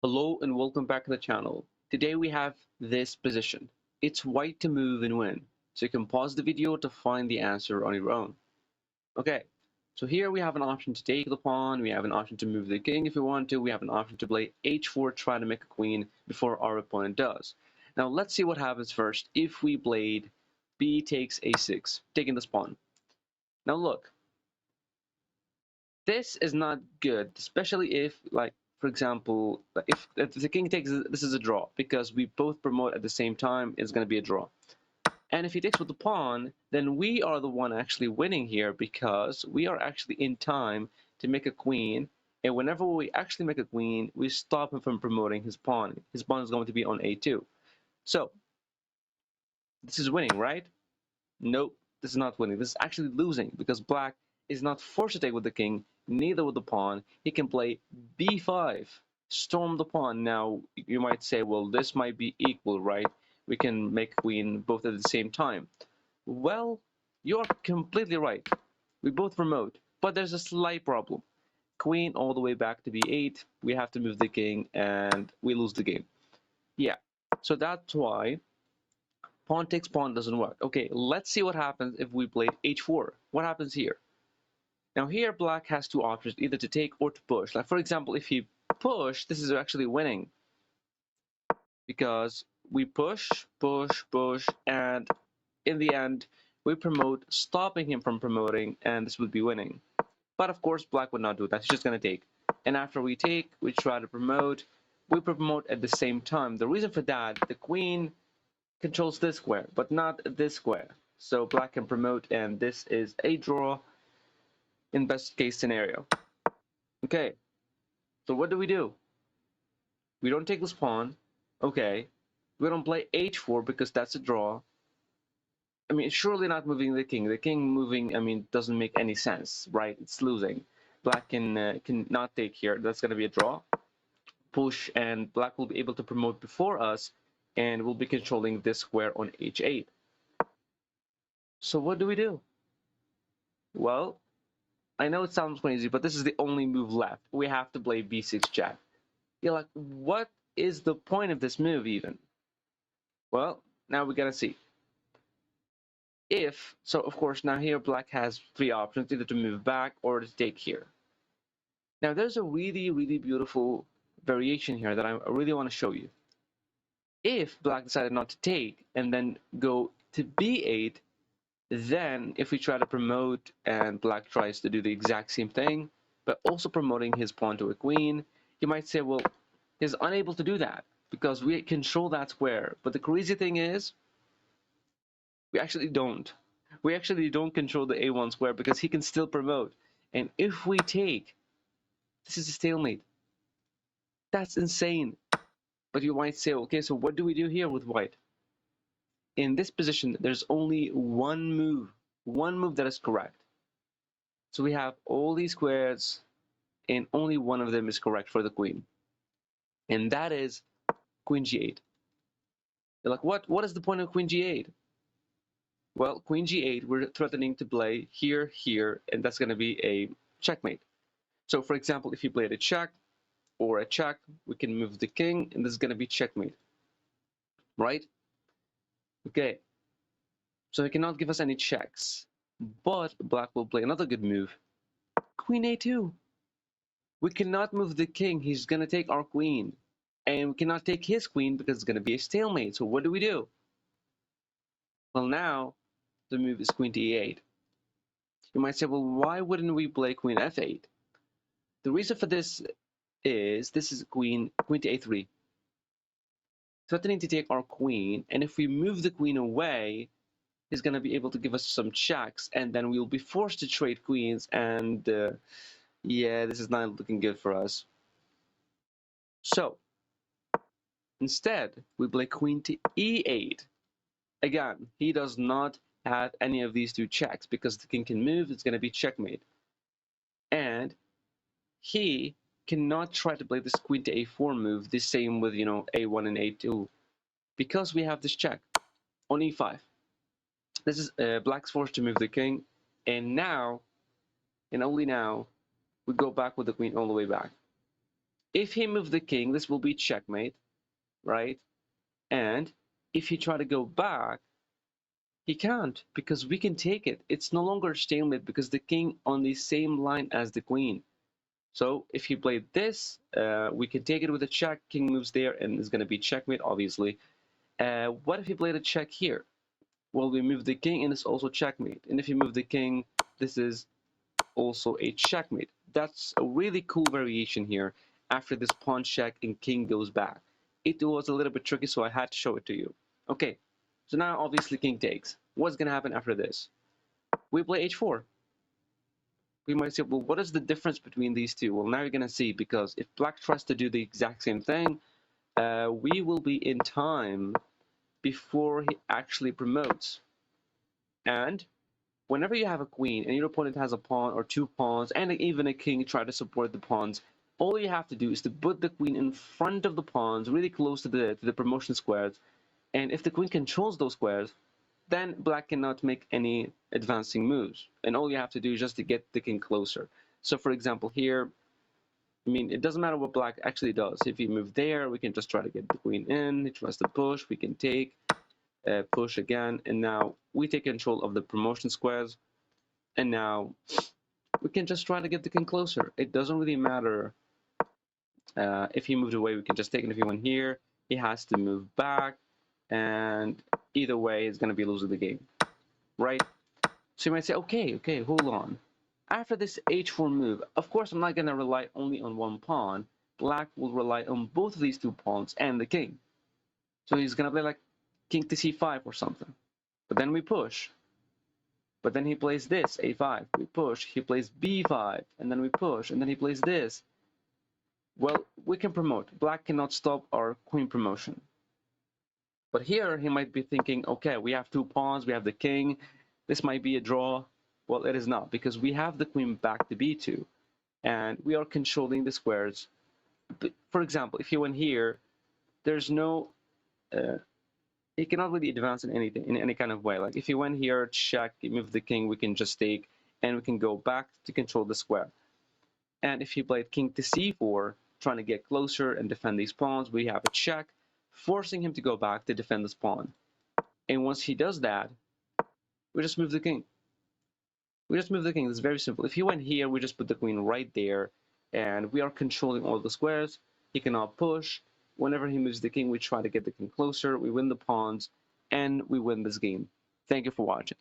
Hello and welcome back to the channel. Today we have this position. It's white to move and win. So you can pause the video to find the answer on your own. Okay, so here we have an option to take the pawn, we have an option to move the king if we want to, we have an option to play h4, try to make a queen before our opponent does. Now let's see what happens first if we played b takes a6, taking this pawn. Now look, this is not good, especially if, like, for example, if the king takes, this is a draw because we both promote at the same time. It's going to be a draw. And if he takes with the pawn, then we are the one actually winning here because we are actually in time to make a queen. And whenever we actually make a queen, we stop him from promoting his pawn. His pawn is going to be on a2. So this is winning, right? Nope, this is not winning. This is actually losing because black is not forced to take with the king, neither with the pawn. He can play b5, storm the pawn. Now, you might say, well, this might be equal, right? We can make queen both at the same time. Well, you're completely right. We both promote, but there's a slight problem. Queen all the way back to b8, we have to move the king, and we lose the game. Yeah, so that's why pawn takes pawn doesn't work. Okay, let's see what happens if we played h4. What happens here? Now here black has two options, either to take or to push. Like for example, if he push, this is actually winning because we push, push, push, and in the end we promote, stopping him from promoting, and this would be winning. But of course black would not do that. He's just going to take. And after we take, we try to promote. We promote at the same time. The reason for that, the queen controls this square, but not this square. So black can promote, and this is a draw in best case scenario. Okay, so what do? We don't take this pawn. Okay, we don't play h4 because that's a draw. I mean, surely not moving the king. The king moving, I mean, doesn't make any sense, right? It's losing. Black can not take here. That's going to be a draw. Push, and black will be able to promote before us, and we'll be controlling this square on h8. So what do? Well, I know it sounds crazy, but this is the only move left. We have to play b6 jack. You're like, what is the point of this move even? Well, now we gotta see. So of course, now here black has three options, either to move back or to take here. Now there's a really, really beautiful variation here that I really want to show you. If black decided not to take and then go to b8, then if we try to promote and black tries to do the exact same thing, but also promoting his pawn to a queen, you might say, well, he's unable to do that because we control that square. But the crazy thing is, we actually don't. We actually don't control the a1 square because he can still promote. And if we take, this is a stalemate. That's insane. But you might say, okay, so what do we do here with white? In this position, there's only one move that is correct. So we have all these squares, and only one of them is correct for the queen. And that is queen g8. You're like, what? What is the point of queen g8? Well, queen g8, we're threatening to play here, here, and that's going to be a checkmate. So, for example, if you played a check or a check, we can move the king, and this is going to be checkmate, right? Okay, so he cannot give us any checks, but black will play another good move, queen a2. We cannot move the king. He's going to take our queen. And we cannot take his queen because it's going to be a stalemate. So what do? Well, now the move is queen to e8. You might say, well, why wouldn't we play queen f8? The reason for this is queen to a3, threatening to take our queen. And if we move the queen away, he's going to be able to give us some checks, and then we'll be forced to trade queens. And yeah, this is not looking good for us. So instead, we play queen to e8. Again, he does not have any of these two checks because the king can move. It's going to be checkmate. And he cannot try to play this queen to a4 move, the same with, a1 and a2, because we have this check on e5. This is black's forced to move the king, and now, and only now, we go back with the queen all the way back. If he moved the king, this will be checkmate, right? And if he try to go back, he can't, because we can take it. It's no longer stalemate because the king on the same line as the queen. So if he played this, we can take it with a check. King moves there and it's going to be checkmate, obviously. What if he played a check here? Well, we move the king and it's also checkmate. And if you move the king, this is also a checkmate. That's a really cool variation here after this pawn check and king goes back. It was a little bit tricky, so I had to show it to you. Okay, so now obviously king takes. What's going to happen after this? We play h4. We might say, well, what is the difference between these two? Well, now you're going to see, because if black tries to do the exact same thing, we will be in time before he actually promotes. And whenever you have a queen and your opponent has a pawn or two pawns and even a king try to support the pawns, all you have to do is to put the queen in front of the pawns, really close to the promotion squares. And if the queen controls those squares, then black cannot make any advancing moves. And all you have to do is just to get the king closer. So for example, here, I mean, it doesn't matter what black actually does. If he move there, we can just try to get the queen in. He tries to push, we can take, push again. And now we take control of the promotion squares. And now we can just try to get the king closer. It doesn't really matter if he moved away, we can just take it. If he went here, he has to move back. And either way, he's going to be losing the game, right? So you might say, okay, hold on. After this h4 move, of course, I'm not going to rely only on one pawn. Black will rely on both of these two pawns and the king. So he's going to play like king to c5 or something. But then we push. But then he plays this, a5. We push. He plays b5. And then we push. And then he plays this. Well, we can promote. Black cannot stop our queen promotion. But here he might be thinking, okay, we have two pawns. We have the king. This might be a draw. Well, it is not, because we have the queen back to b2. And we are controlling the squares. But for example, if he went here, there's no... he cannot really advance in anything, in any kind of way. Like if he went here, check, move the king, we can just take, and we can go back to control the square. And if he played king to c4, trying to get closer and defend these pawns, we have a check, forcing him to go back to defend this pawn. And once he does that, we just move the king. We just move the king. It's very simple. If he went here, we just put the queen right there, and we are controlling all the squares. He cannot push. Whenever he moves the king, we try to get the king closer. We win the pawns, and we win this game. Thank you for watching.